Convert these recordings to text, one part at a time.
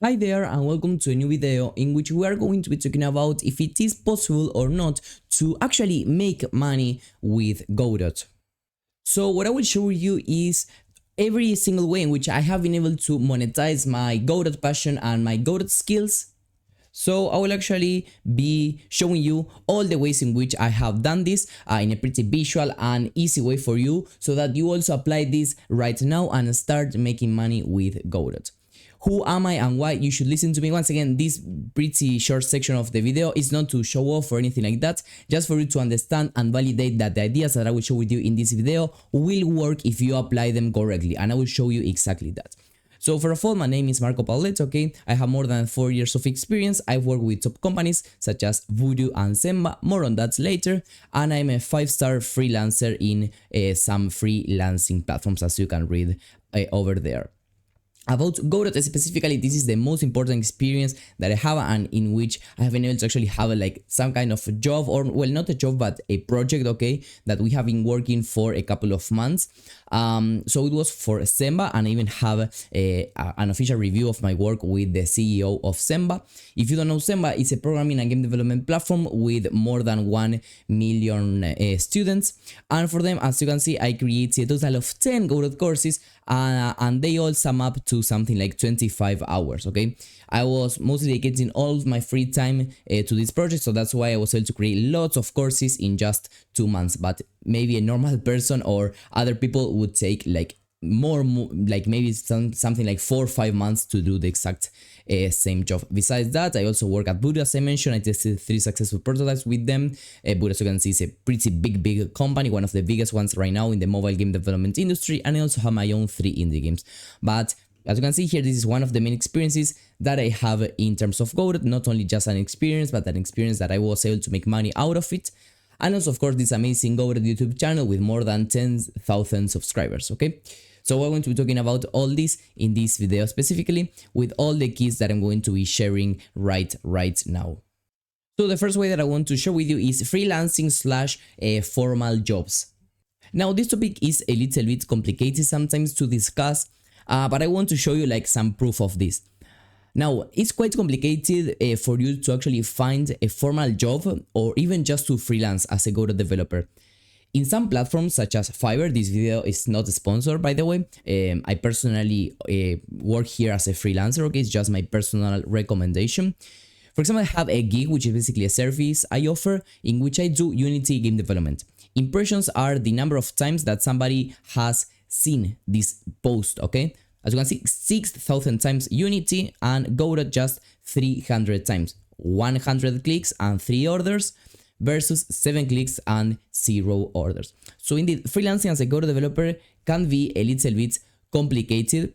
Hi there and welcome to a new video in which we are going to be talking about if it is possible or not to actually make money with Godot. So what I will show you is every single way in which I have been able to monetize my Godot passion and my Godot skills. So I will actually be showing you all the ways in which I have done this in a pretty visual and easy way for you so that you also apply this right now and start making money with Godot. Who am I and why you should listen to me? Once again, this pretty short section of the video is not to show off or anything like that, just for you to understand and validate that the ideas that I will share with you in this video will work if you apply them correctly, and I will show you exactly that. So for a fall, my name is Marco Paulet, okay? I have more than 4 years of experience. I've worked with top companies such as Voodoo and Zemba, more on that later, and I'm a 5-star freelancer in some freelancing platforms, as you can read over there. About Godot specifically, this is the most important experience that I have and in which I have been able to actually have like some kind of a job, or well, not a job but a project, okay, that we have been working for a couple of months. So it was for Zemba, and I even have an official review of my work with the CEO of Zemba. If you don't know, Zemba is a programming and game development platform with more than 1 million students, and for them, as you can see, I created a total of 10 Godot courses, and they all sum up to something like 25 hours, okay? I was mostly dedicating all of my free time to this project, so that's why I was able to create lots of courses in just 2 months, but maybe a normal person or other people would take like more like maybe something like 4 or 5 months to do the exact same job. Besides that, I also work at Voodoo, as I mentioned. I tested 3 successful prototypes with them. Voodoo, as you can see, is a pretty big company, one of the biggest ones right now in the mobile game development industry, and I also have my own 3 indie games. But as you can see here, this is one of the main experiences that I have in terms of Godot, not only just an experience, but an experience that I was able to make money out of it. And also, of course, this amazing Godot YouTube channel with more than 10,000 subscribers, okay? So we're going to be talking about all this in this video specifically, with all the keys that I'm going to be sharing right now. So the first way that I want to share with you is freelancing / formal jobs. Now this topic is a little bit complicated sometimes to discuss, but I want to show you like some proof of this. Now, it's quite complicated for you to actually find a formal job or even just to freelance as a Godot developer. In some platforms such as Fiverr, this video is not sponsored, by the way. I personally work here as a freelancer, okay? It's just my personal recommendation. For example, I have a gig, which is basically a service I offer in which I do Unity game development. Impressions are the number of times that somebody has seen this post, okay? As you can see, 6,000 times Unity, and Godot just 300 times. 100 clicks and 3 orders versus 7 clicks and 0 orders. So indeed, freelancing as a Godot developer can be a little bit complicated.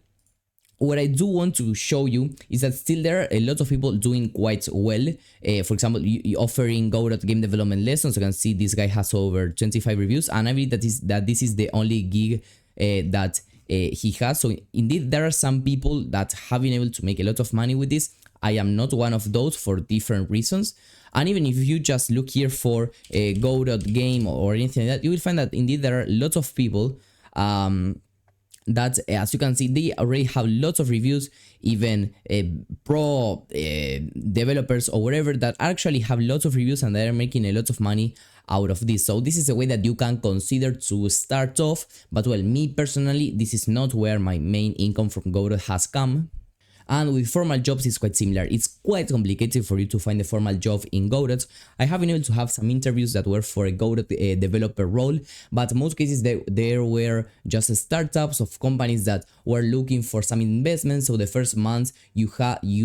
What I do want to show you is that still there are a lot of people doing quite well. For example, offering Godot game development lessons. You can see this guy has over 25 reviews, and I believe that this is the only gig that he has. So indeed, there are some people that have been able to make a lot of money with this. I am not one of those for different reasons. And even if you just look here for a Godot game or anything like that, you will find that indeed there are lots of people that, as you can see, they already have lots of reviews, even pro developers or whatever that actually have lots of reviews, and they are making a lot of money out of this. So this is a way that you can consider to start off. But well, me personally, this is not where my main income from Godot has come. And with formal jobs, it's quite similar. It's quite complicated for you to find a formal job in Godot. I have been able to have some interviews that were for a Godot developer role, but in most cases there were just startups of companies that were looking for some investment. So the first month you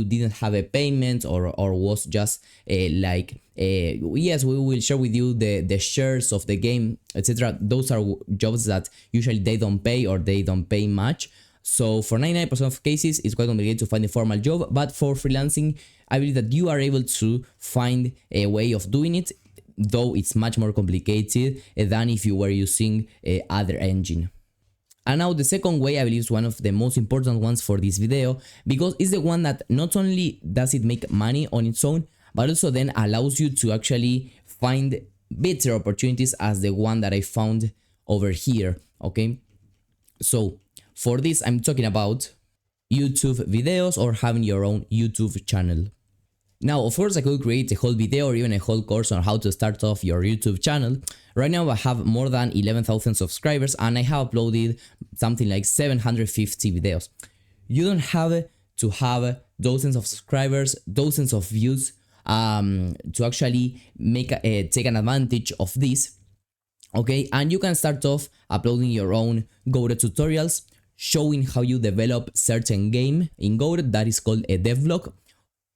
didn't have a payment, or was just like yes, we will share with you the shares of the game, etc. Those are jobs that usually they don't pay, or they don't pay much. So for 99% of cases, it's quite complicated to find a formal job, but for freelancing, I believe that you are able to find a way of doing it, though it's much more complicated than if you were using other engine. And now the second way, I believe, is one of the most important ones for this video, because it's the one that not only does it make money on its own, but also then allows you to actually find better opportunities as the one that I found over here, okay? So for this, I'm talking about YouTube videos or having your own YouTube channel. Now, of course, I could create a whole video or even a whole course on how to start off your YouTube channel. Right now, I have more than 11,000 subscribers and I have uploaded something like 750 videos. You don't have to have dozens of subscribers, dozens of views to actually take an advantage of this. Okay, and you can start off uploading your own Godot tutorials, showing how you develop certain game in Godot that is called a devlog.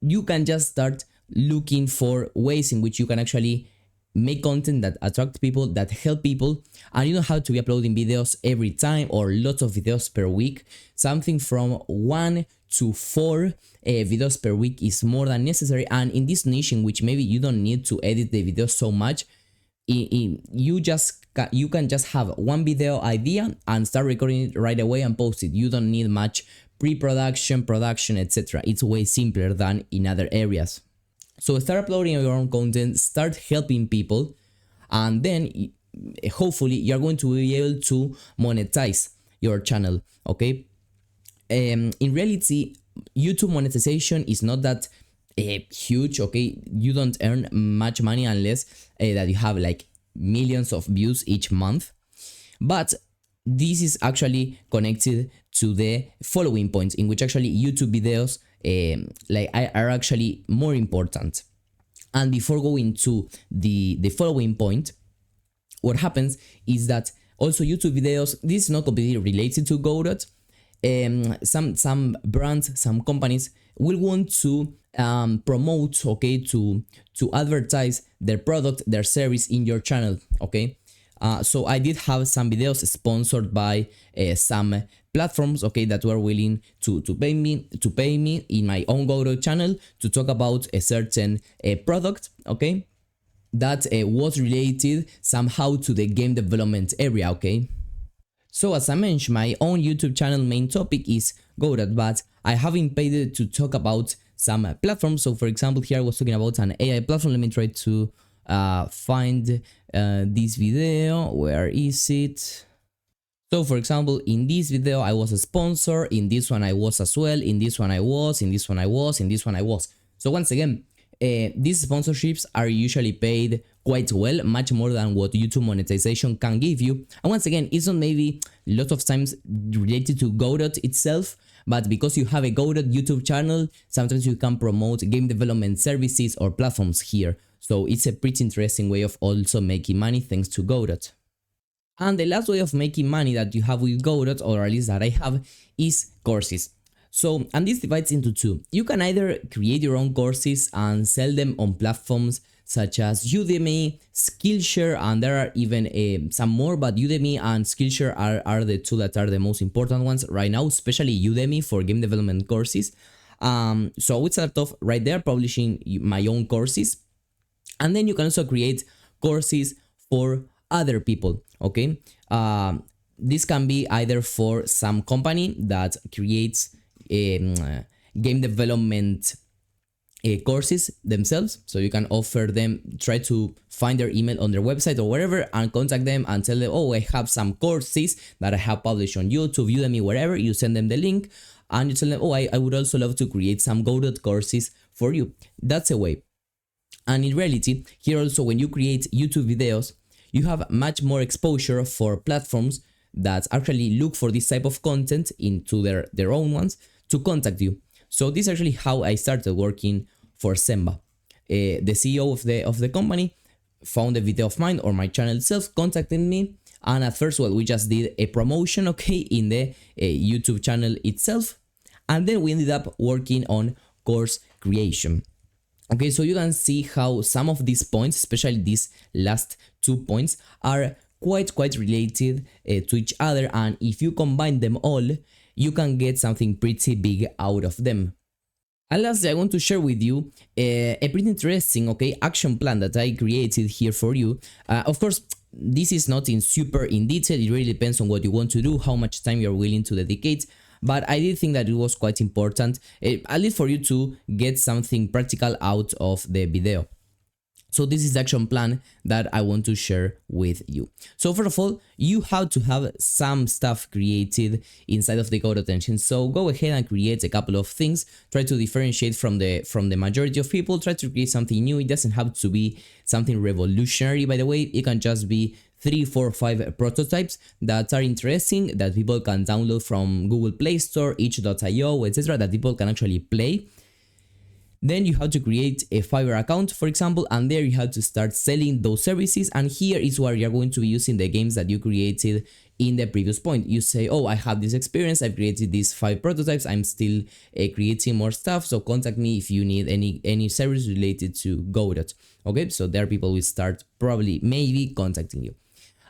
You can just start looking for ways in which you can actually make content that attract people, that help people, and you don't have to be uploading videos every time or lots of videos per week. Something from 1 to 4 videos per week is more than necessary, and in this niche in which maybe you don't need to edit the videos so much, you can just have one video idea and start recording it right away and post it. You don't need much pre-production, production, etc. It's way simpler than in other areas. So start uploading your own content, start helping people, and then hopefully you're going to be able to monetize your channel. Okay. In reality, YouTube monetization is not that huge. Okay, you don't earn much money unless that you have like millions of views each month, but this is actually connected to the following points in which actually YouTube videos are actually more important. And before going to the following point, what happens is that also YouTube videos, this is not completely related to Godot. Some brands, some companies will want to promote, okay, to advertise their product, their service in your channel. Okay, so I did have some videos sponsored by some platforms, okay, that were willing to pay me in my own Godot channel to talk about a certain product, okay, that was related somehow to the game development area. Okay, so as I mentioned, my own YouTube channel main topic is Godot, but I have been paid to talk about some platforms. So for example, here I was talking about an AI platform. Let me try to find this video. Where is it? So for example, in this video I was a sponsor, in this one I was as well, in this one I was, in this one I was, in this one I was. So once again, these sponsorships are usually paid quite well, much more than what YouTube monetization can give you. And once again, it's not maybe a lot of times related to Godot itself, but because you have a Godot YouTube channel, sometimes you can promote game development services or platforms here. So it's a pretty interesting way of also making money thanks to Godot. And the last way of making money that you have with Godot, or at least that I have, is courses. So, and this divides into two. You can either create your own courses and sell them on platforms such as Udemy, Skillshare, and there are even some more, but Udemy and Skillshare are the two that are the most important ones right now, especially Udemy for game development courses. So I would start off right there publishing my own courses, and then you can also create courses for other people. Okay, this can be either for some company that creates game development courses themselves, so you can offer them, try to find their email on their website or wherever and contact them and tell them, oh, I have some courses that I have published on YouTube, Udemy, wherever. You send them the link and you tell them, oh, I would also love to create some Godot courses for you. That's a way. And in reality, here also, when you create YouTube videos, you have much more exposure for platforms that actually look for this type of content into their own ones to contact you. So this is actually how I started working for Zemba. The CEO of the company found a video of mine or my channel itself, contacted me, and at first, well, we just did a promotion, okay, in the YouTube channel itself, and then we ended up working on course creation. Okay, so you can see how some of these points, especially these last 2 points, are quite related to each other, and if you combine them all, you can get something pretty big out of them. And lastly, I want to share with you a pretty interesting, okay, action plan that I created here for you. Of course, this is not super in detail. It really depends on what you want to do, how much time you're willing to dedicate. But I did think that it was quite important, at least for you to get something practical out of the video. So this is the action plan that I want to share with you. So first of all, you have to have some stuff created inside of the Godot engine. So go ahead and create a couple of things. Try to differentiate from the majority of people. Try to create something new. It doesn't have to be something revolutionary, by the way. It can just be 3, 4, 5 prototypes that are interesting, that people can download from Google Play Store, itch.io, etc., that people can actually play. Then you have to create a Fiverr account, for example, and there you have to start selling those services. And here is where you're going to be using the games that you created in the previous point. You say, oh, I have this experience, I've created these 5 prototypes, I'm still creating more stuff, so contact me if you need any service related to Godot. Okay, so there people will start probably, maybe contacting you.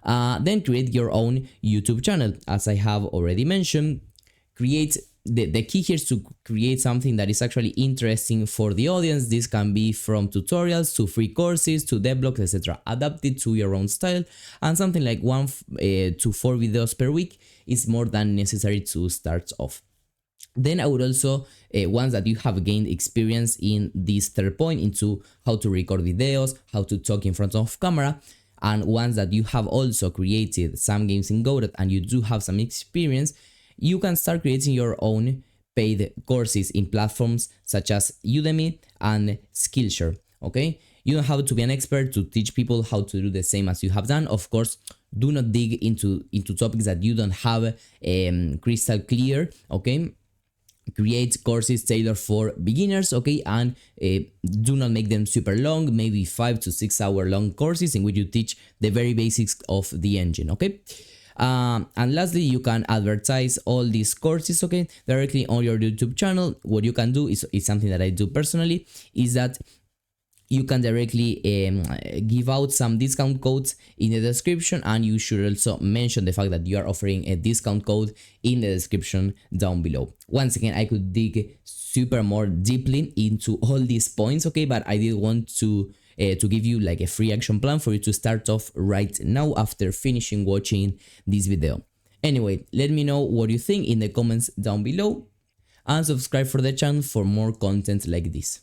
Then create your own YouTube channel. As I have already mentioned, create the key here is to create something that is actually interesting for the audience. This can be from tutorials to free courses to devlogs, etc. Adapt it to your own style, and something like 1 to 4 videos per week is more than necessary to start off. Then I would also, once that you have gained experience in this third point, into how to record videos, how to talk in front of camera, and once that you have also created some games in Godot and you do have some experience, you can start creating your own paid courses in platforms such as Udemy and Skillshare. Okay, you don't have to be an expert to teach people how to do the same as you have done. Of course, do not dig into topics that you don't have crystal clear. Okay, create courses tailored for beginners, okay, and do not make them super long, maybe 5 to 6 hour long courses in which you teach the very basics of the engine. Okay. And lastly, you can advertise all these courses, okay, directly on your YouTube channel. What you can do is something that I do personally, is that you can directly give out some discount codes in the description, and you should also mention the fact that you are offering a discount code in the description down below. Once again, I could dig super more deeply into all these points, okay, but I did want to give you like a free action plan for you to start off right now after finishing watching this video. Anyway, let me know what you think in the comments down below, and subscribe for the channel for more content like this.